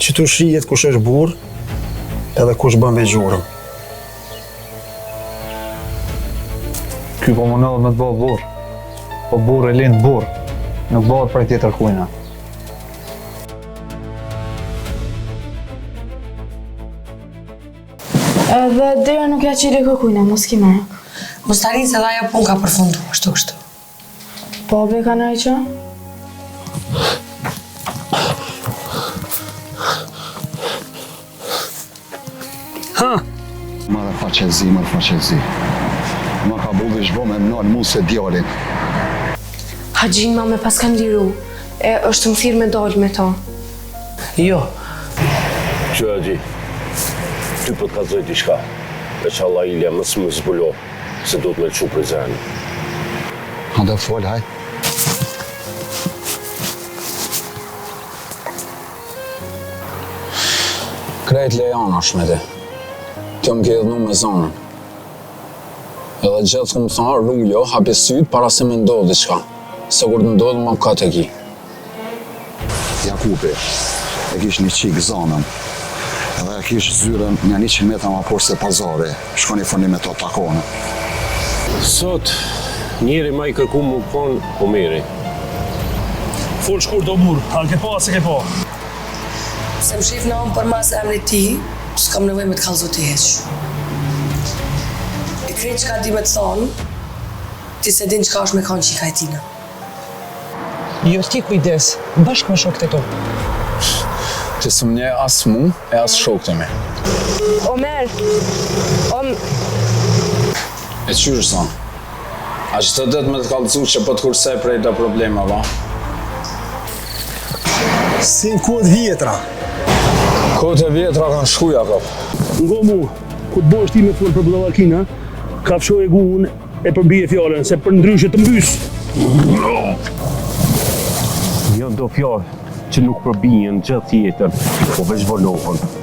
që tu shihet kush është burr edhe kush bën vegjurëm. Ky po mundohet me të bëhet burr. Po burr e lind burr, nuk bëhet për tjetër kujna. Edhe dera nuk ja qile kërkujna, mos ki merak. Mos t'arrin se dhaja pun ka përfundu, ashtu kështu. Po be ka nëjë që? Ha! Marë faqezi. Ma ka budhe shbo me mënal mu se djallin. Haxhin mame pas kam liru, e është më thirë me dollë me to. Jo. Që Haxhi, ty po të kallzoj diçka, veç Allah Ilja mos më zbulo, se do të me lëshu për zënë. Handa fol, haj. Krejt lejan është me te. Kjo më ke dhënu me zonën. Edhe gjithë ku më tha, rullo, hapi sytë para se me ndodhë diçka. Se kur të ndodhë, ma ka të ki. Jakubi, e kish një qikë zonën. Edhe e kish zyren një 100 metra ma por se pazari. Shkoni fërni me to takone. Sot, njeri ma i kërku më konë Omeri. Fol shkur do burr, a ke pa, se ke pa. Se më shif në onë për mas e emri ti, s'kam nevoj me të kallëzu ti heq. E krejt që ka di me të thonë, ti se din që ka është me kanë qika e tina. Jo ti kujdes, bashkë me shokët e to. Që së më nje as mu e as shokët e me. Omer, E qyrë sa? A që të detë me të kallëzu që po të kursej prej të problema, va? Si në kohët vjetra. Kohët e vjetra kanë shkuja, kap. Ngo mu, ku të bosh ti me fol për bullallakina, ka fshoj e guën e përmbije fjallën, se për ndryshe të mbys. Jo do fjallë që nuk përbijën gjithë jetën, po veç volohën.